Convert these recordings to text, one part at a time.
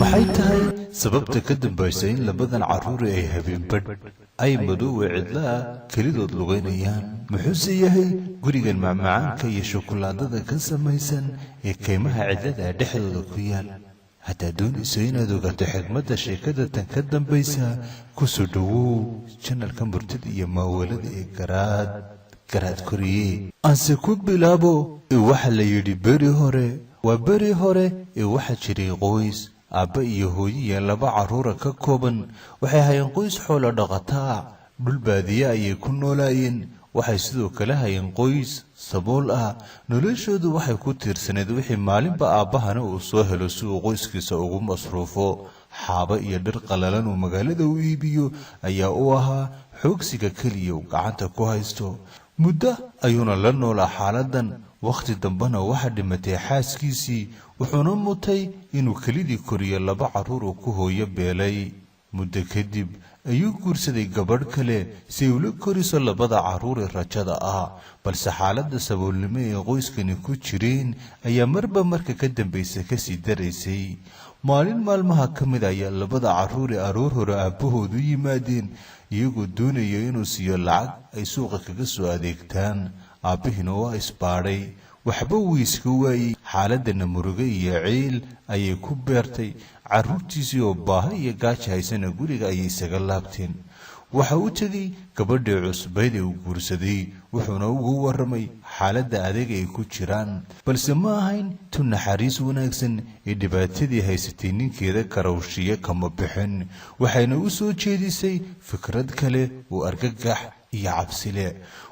maxay tahay sababta ka dambaysa in labadan carruur ay habeenbadh ay madoowe cidlaa kelidood lugaynayaan? muxuuse yahay gurigan macmacaanka iyo shukulaadada ka samaysan ee kaymaha cidlada dhexdooda ku yaal? haddaad doonayso inaad ogaato xigmadda sheekada tan ka dambaysa, ku soo dhowow janalka murtida iyo maawalada ee garaad koriye. aanse ku bilaabo waxa la yidhi beri hore ee waxaa jiray qoys aabba iyo hooyo iyo 2 carruura ka kooban. waxay hayeen qoys xoolo dhaqataa, dhul baadiye ayay ku noolaayeen. waxay sidoo kale hayeen qoys sabool ah. noloshoodu waxay ku tiirsaneed wixii maalinba aabbahana uu soo helo si uu qoyskiisa ugu masruufo. xaaba iyo dhir qalalan uu magaalada u iibiyo ayaa u ahaa xoogsiga keliya uu gacanta ku haysto. muddo ayuuna la noolaa xaaladan. wakhti dambena waxaa dhimatay xaaskiisii, wuxuuna mutay inuu kelidii koriyo 2 carruur uu ku hooyo beelay. muddo kadib ayuu guursaday gabadh kale si ay ula koriso 2 carruur ee rajada ah. balse xaaladda saboolnimo ee qoyskani ku jireen ayaa marba marka ka dambaysa kasii daraysay. maalin maalmaha ka mid ayaa 2 carruur ee aroor hore aabbahoodu yimaadeen, iyagoo doonaya inuu siiyo lacag ay suuqa kaga soo adeegtaan. aabbihina waa isbaadhay, waxba wuu iska waayey. xaaladana muruge iyo ciil ayay ku beertay. carruurtiisii oo baahi iyo gaaja haysana guriga ayay isaga laabteen. waxa uu tegey gabadhii cusbayd ee uu guursaday, wuxuuna ugu warramay xaaladda adeeg ay ku jiraan. balse ma ahayn tu naxariis wanaagsan ee dhibaatadii haysatay ninkeeda karawshiye kama bixin. waxayna u soo jeedisay fikrad kale oo argagax iyo cabsi leh.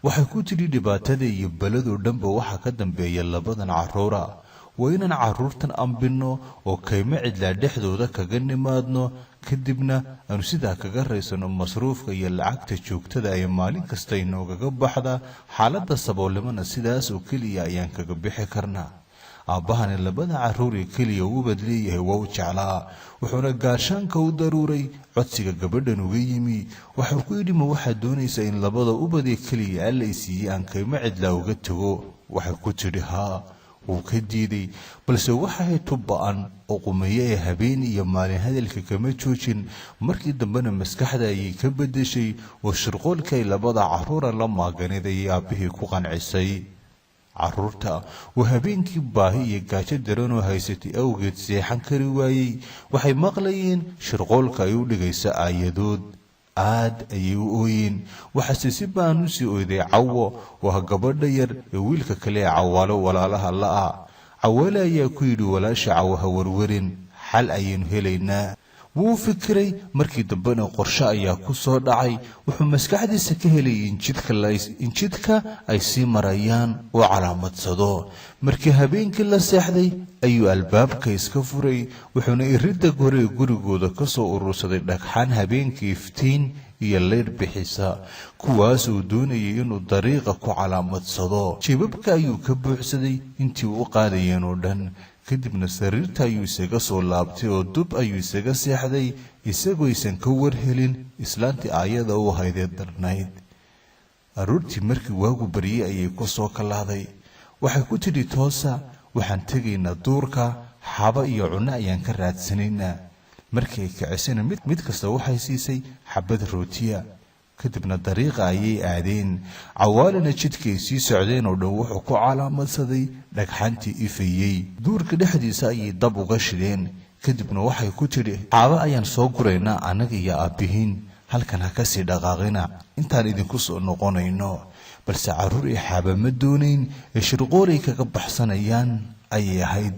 waxay ku tidhi dhibaatada iyo beladoo dhanba waxaa ka dambeeya 2 carruura. waa inaan carruurtan ambinno oo kaymo cidlaa dhexdooda kaga nimaadno, kadibna aanu sidaa kaga raysano masruufka iyo lacagta joogtada ee maalin kasta inoogaga baxda. xaaladda saboolnimona sidaas oo keliya ayaan kaga bixi karnaa. aabbahani 2 carruur ee keliya ubad leeyahay waa u jeclaa, wuxuuna gaashaanka u daruuray codsiga gabadhan uga yimi. waxuu ku yidhi, ma waxaad doonaysaa in 2 ubad ee keliya alla i siiyey aan kaymo cidlaa uga tago? waxay ku tidhi haa. wuu ka diiday, balse waxay tuba'an oo qumeeye ee habeen iyo maalin hadalka kama joojin. markii dambena maskaxda ayay ka beddeshay oo shirqoolkay 2 carruura la maaganeed ayay aabbihii ku qancisay. carruurta oo habeenkii baahi iyo gaajo daranoo haysatay awgeed seexan kari waayey, waxay maqlayeen shirqoolka ay u dhigaysa aayadood. aad ayay u ooyeen. waxaase si baan u sii oyday cawo oo ah gabadha yar ee wiilka kale ee cawaalo walaalaha la'ah. cawaale ayaa ku yidhi, walaasha cawo ha warwarin, xal ayaynu helaynaa. wuu fikiray. markii dambena qorshe ayaa ku soo dhacay. wuxuu maskaxdiisa ka helay in jidka ay sii marayaan oo calaamadsado. markii habeenkii la seexday ayuu albaabka iska furay, wuxuuna iridda hore ee gurigooda ka soo urursaday dhagxaan habeenkii iftiin iyo leydh bixisa, kuwaas uu doonayay inuu dariiqa ku calaamadsado. jibabka ayuu ka buuxsaday intii uu u qaadayeen oo dhan. kadibna sariirta ayuu isaga soo laabtay oo dub ayuu isaga seexday, isagoo aysan ka warhelin islaantii aayada u haydee darnayd. aroortii markii waagu baryey ayay ku soo kalaaday. waxay ku tidhi, toosa, waxaan tegaynaa duurka, xaba iyo cunno ayaan ka raadsanaynaa. markii ay kicisana mid kasta waxay siisay xabad rootiya. kadibna dariiqa ayay aadeen. cawaalina jidkay sii socdeen oo dhan wuxuu ku calaamadsaday dhagxantii ifayey. duurka dhexdiisa ayay dab uga shideen. kadibna waxay ku tidhi, xaaba ayaan soo guraynaa annaga iyo aabbihiin, halkan ha kasii dhaqaaqina intaan idinku soo noqonayno. balse carruur iyo xaaba ma doonayn ee shirqooray kaga baxsanayaan ayay ahayd.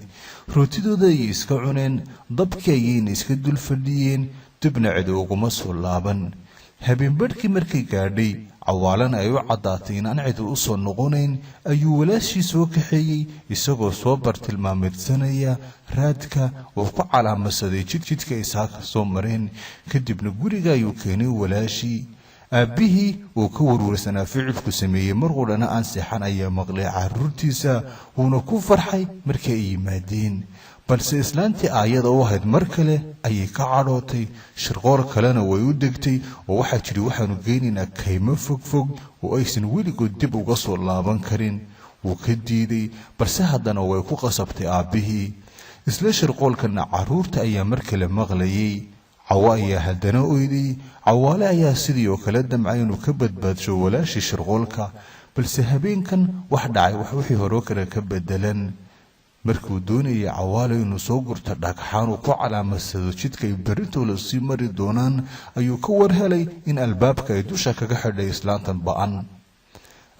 rootidooda ayay iska cuneen, dabkii ayayna iska dul fadhiyeen, dibna cidi uguma soo laaban. habeenbadhkii markay gaadhay, cawaalana ay u caddaatay inaan cidi u soo noqonayn, ayuu walaashii soo kaxeeyey, isagoo soo bartilmaameedsanaya raadka oo ku calaamadsaday jidka ay saaka soo mareen. kadibna guriga ayuu keenay walaashii. aabbihii uu ka warwarsanaa ficilku sameeyey mar qudhana aan seexan ayaa maqlay carruurtiisa, wuuna ku farxay markii ay yimaadeen. balse islaantii aayada u ahayd mar kale ayay ka cadhootay. shirqoor kalena way u degtay oo waxaa jiri, waxaanu geynaynaa kaymo fogfog oo aysan weligood dib uga soo laaban karin. wuu ka diiday, balse haddana way ku qasabtay aabbihii. isla shirqoolkana carruurta ayaa mar kale maqlayay. Cawa ayaa haddana oyday. Cawaale ayaa sidii oo kale damcay inuu ka badbaadsho walaashii shirqoolka, balse habeenkan wax dhacay wixii hore kale ka bedelan. markuu doonayay Cawaale inuu soo gurto dhagxaan uu ku calaamadsado jidka ay berrito la sii mari doonaan, ayuu ka war helay in albaabka ay dusha kaga xidhay islaantan ba'an.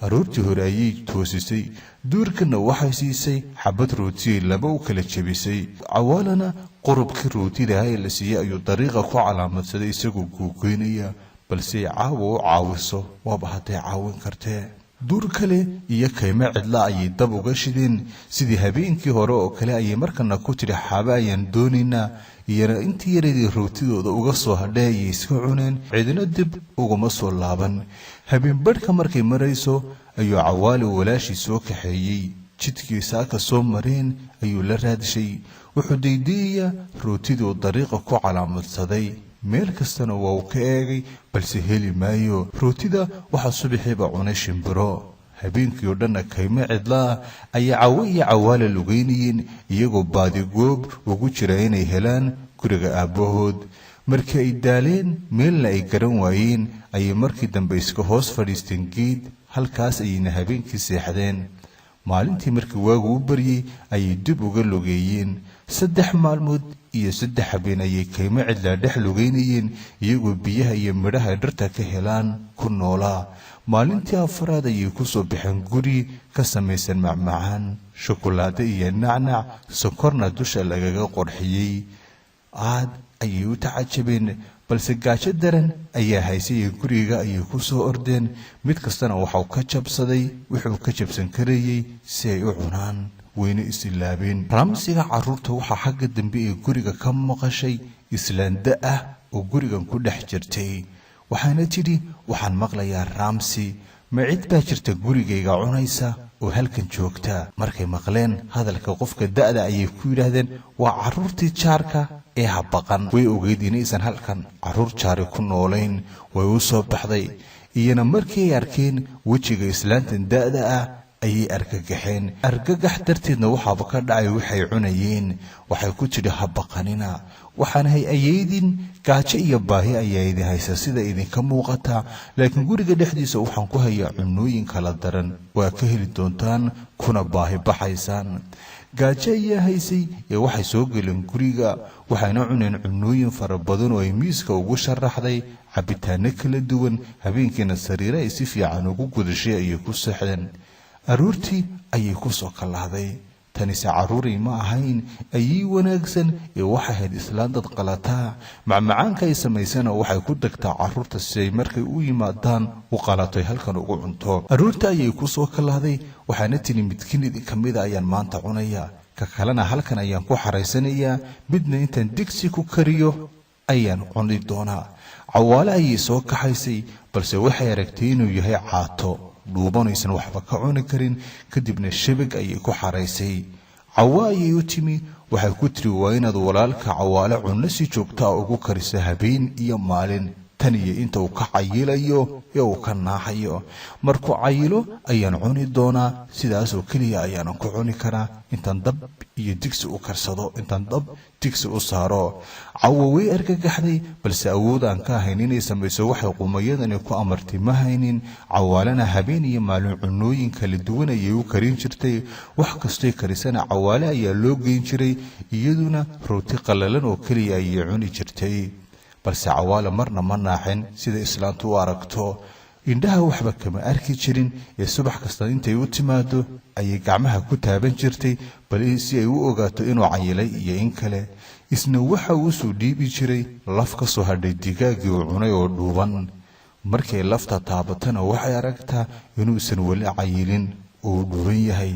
aroortii hore ayay toosisay, duurkana waxay siisay xabad rooti laba u kala jebisay. Cawaalena qorobkii rootida ay la siiyay ayuu dariiqa ku calaamadsaday isagoo googoynaya, balse caawa u caawiso waaba hadday caawin kartee. duur kale iyo kaymo cidla ayay dab uga shideen, sidii habeenkii hore oo kale ayay markana ku tidhi xaaba ayaan doonaynaa, iyana intii yaradii rootidooda uga soo hadhay ayay iska cuneen, cidina dib uguma soo laaban. habeenbadhka markay marayso ayuu Cawaale walaashii soo kaxeeyey. jidkii saaka soo mareen ayuu la raadshay. wuxuu daydayayaa rootiduu dariiqa ku calaamadsaday. meel kastana waa uu ka eegay, balse heli maayo. rootida waxaa subaxiiba cunay shimbiro. habeenkii oo dhanna kaymo cidlaa ayaa Cawo iyo Cawaale lugeynayeen, iyagoo baadigoob ugu jira inay helaan guriga aabbahood. markii ay daaleen meelna ay garan waayeen ayay markii dambe iska hoos fadhiisteen geed. halkaas ayayna habeenkii seexdeen. maalintii markii waagu u baryey ayay dib uga lugeeyeen. 3 maalmood iyo 3 habeen ayay kaymo cidlaa dhex lugeynayeen, iyagoo biyaha iyo midhaha dhirta ka helaan ku noolaa. maalintii afraad ayay ku soo baxeen guri ka samaysan macmacaan, shokolaado iyo nacnac, sonkorna dusha lagaga qorxiyey. aad ayay u tacajabeen, balse gaajo daran ayaa haysay ee guriga ayay ku soo ordeen. mid kastana waxuu ka jabsaday wuxuu ka jabsan karayay si ay u cunaan, wayna isilaabeen. raamsiga carruurta waxaa xagga dambe ee guriga ka maqashay islaanda ah oo gurigan ku dhex jirtay. waxaana tidhi, waxaan maqlayaa raamsi, ma cid baa jirta gurigayga cunaysa oo halkan joogta. markay maqleen hadalka qofka da'da ayay ku yidhaahdeen, waa carruurtii jaarka ee ha baqan. way ogeyd inaysan halkan carruur jaari ku noolayn, way u soo baxday. iyana markii ay arkeen wejiga islaantan da'da ah ayay argagaxeen. argagax darteedna waxaaba ka dhacay waxay cunayeen. waxay ku tidhi, ha baqanina, waxaan hay ayeydin gaajo iyo baahi ayaa idin haysa sida idinka muuqata, laakiin guriga dhexdiisa waxaan ku hayaa cunooyin kala daran, waa ka heli doontaan kuna baahi baxaysaan. gaajo ayaa haysay ee waxay soo geleen guriga, waxayna cuneen cunooyin fara badan oo ay miiska ugu sharaxday, cabitaano kala duwan. habeenkiina sariire ay si fiican ugu gudashay ayay ku seexdeen. aroortii ayay ku soo kalahday. tanise carruuray ma ahayn, ayay wanaagsan ee waxay ahayd islaan dad qalataa. macmacaanka ay samaysana waxay ku degtaa carruurta si ay markay u yimaadaan u qalatoy halkan ugu cunto. aroorta ayay ku soo kalahday, waxaana tiri, midkiin idinka mida ayaan maanta cunaya, ka kalena halkan ayaan ku xaraysanayaa, midna intaan digsi ku kariyo ayaan cuni doonaa. Cawaale ayay soo kaxaysay, balse waxay aragtay inuu yahay caato dhuubanaysan waxba ka cuni karin. kadibna shabag ayay ku xaraysay. Cawa ayay u timi, waxay ku tiri, waa inaad walaalka Cawaale cunno si joogta ugu karisa habeen iyo maalin, tan iyo inta uu ka cayilayo ee uu ka naaxayo. markuu cayilo ayaan cuni doonaa, sidaasoo keliya ayaanan ku cuni karaa intaan dab iyo digsi u karsado, intaan dab digsi u saaro. Cawa way argagaxday, balse awood aan ka ahayn inay samayso waxay qumayadani ku amartay ma haynin. Cawaalena habeen iyo maalin cunooyin kala duwan ayay u karin jirtay. wax kastay karisana Cawaale ayaa loo geyn jiray, iyaduna rooti qallalan oo keliya ayay cuni jirtay. balse Cawaale marna ma naaxin sida islaantu u aragto. indhaha waxba kama arki jirin, ee subax kasta intay u timaado ayay gacmaha ku taaban jirtay, bal si ay u ogaato inuu cayilay iyo in kale. isna waxa uu soo dhiibi jiray laf ka soo hadhay digaaggii uu cunay oo dhuuban. markay lafta taabatana waxay aragtaa inuusan weli cayilin oo dhuuban yahay.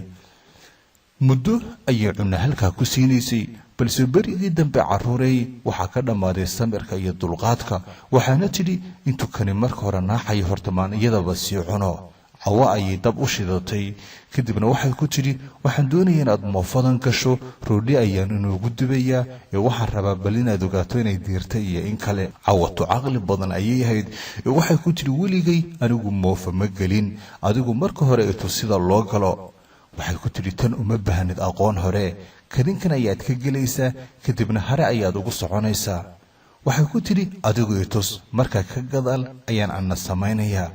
muddo ayay cunno halkaa ku siinaysay, balse berigii dambe carruuray waxaa ka dhammaaday samirka iyo dulqaadka. waxaana tidhi, intuu kani marka hore naaxayo hortamaan iyadaba sii cuno. Cawa ayay dab u shidatay, kadibna waxay ku tidhi, waxaan doonaya inaad moofadan gasho, roodhi ayaan inoogu dubayaa, ee waxaan rabaa bal inaad ogaato inay diirtay iyo in kale. Cawatu caqli badan ayay ahayd, ee waxay ku tidhi, weligay anigu moofa ma gelin, adigu marka hore ito sida loo galo. waxay ku tidhi, tan uma baahnid aqoon hore, kadinkan ayaad ka gelaysaa kadibna hare ayaad ugu soconaysaa. waxay ku tidhi adigu i tus, markaa ka gadaal ayaan anna samaynayaa.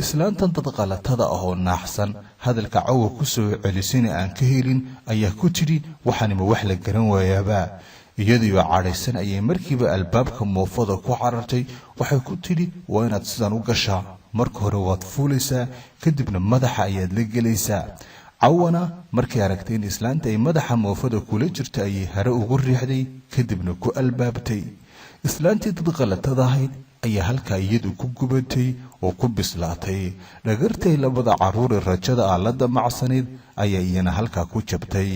islaantan dad qalatada ah oo naaxsan hadalka cawa ku soo celisina aan ka helin ayaa ku tidhi waxaanima wax la garan waayaaba. iyadiioo cadhaysan ayay markiiba albaabka moofada ku carartay. waxay ku tidhi waa inaad sidan u gashaa, marka hore waad fuulaysaa kadibna madaxa ayaad la gelaysaa. cawana markay aragtay in islaanta ay madaxa moofada kula jirto ayay hare ugu riixday kadibna ku albaabtay. islaantii dad qalatada ahayd ayaa halkaa iyadu ku gubatay oo ku bislaatay. dhagartay labada carruure rajada ah la damacsanayd ayaa iyana halkaa ku jabtay.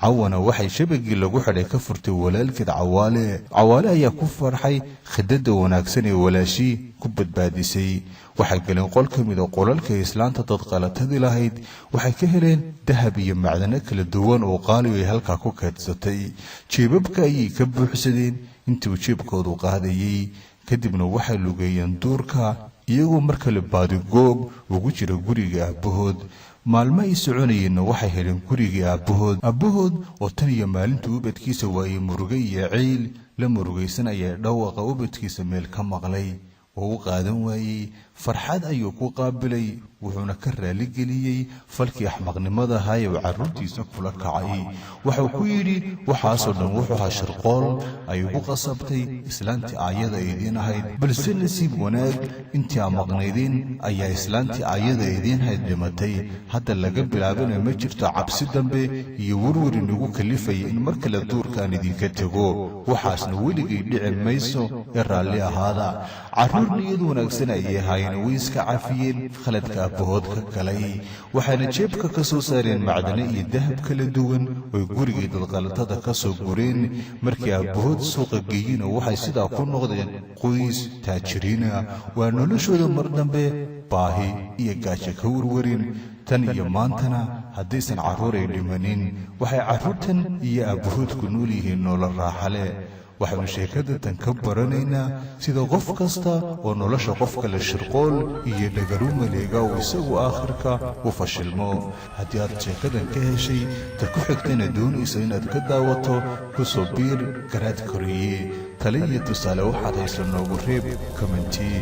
cawana waxay shabagii lagu xidhay ka furtay walaalkeed cawaale. cawaale ayaa ku farxay khidada wanaagsan ee walaashii ku badbaadisay. waxay galeen qol ka mid a qolalka islaanta dad qalatadii lahayd. waxay ka heleen dahab iyo macdano kala duwan oo qaali ay halkaa ku kaydsatay. jeebabka ayay ka buuxsadeen intuu jeebkoodu qaadayay. kadibna waxay lugeeyeen duurka iyagoo markale baadigoob ugu jira guriga aabbahood. maalmo ay soconayeenna waxay heleen gurigii aabbahood oo tan iyo maalintuu ubadkiisa waayey muruge iyo ceyl la murugaysan ayaa dhawaqa ubadkiisa meel ka maqlay oo u qaadan waayey. farxad ayuu ku qaabilay, wuxuuna ka raaligeliyey falkii axmaqnimada ahaa ee uu carruurtiisa kula kacay. wuxuu ku yidhi waxaasoo dhan wuxuu ahaa shirqool ay ugu qasabtay islaantii aayada idiin ahayd, balse nasiib wanaag intii aa maqnaydeen ayaa islaantii aayada idiin hayd dhimatay. hadda laga bilaabana ma jirto cabsi dambe iyo warwar inagu kalifaya in mar kale duurkaan idinka tego. waxaasna weligay dhici mayso ee raalli ahaada. carruur niyad wanaagsan ayay ahaayeen, way iska cafiyeen khaladka aabbahood ka galay. waxayna jeebka ka soo saareen macdane iyo dahab kala duwan oy gurigii dadqalatada ka soo gureen. markii aabbahood suuqa geeyina waxay sidaa ku noqdeen qoys taajiriina. waa noloshooda mar dambe baahi iyo gaajo ka warwarin. tan iyo maantana haddaysan carruur ay dhimanin, waxay carruurtan iyo aabbahood ku nool yihiin nolol raaxa leh. waxaanu sheekada tan ka baranaynaa sida qof kasta oo nolosha qofka la shirqool iyo dhagaru maleega uu isagu aakhirka u fashilmo. haddii aad sheekadan ka heshay ta ku xigtana doonaysa inaad ka daawato ku soo biir garaad koreeye. tale iyo tusaale waxaad hayso noogu reeb commentii.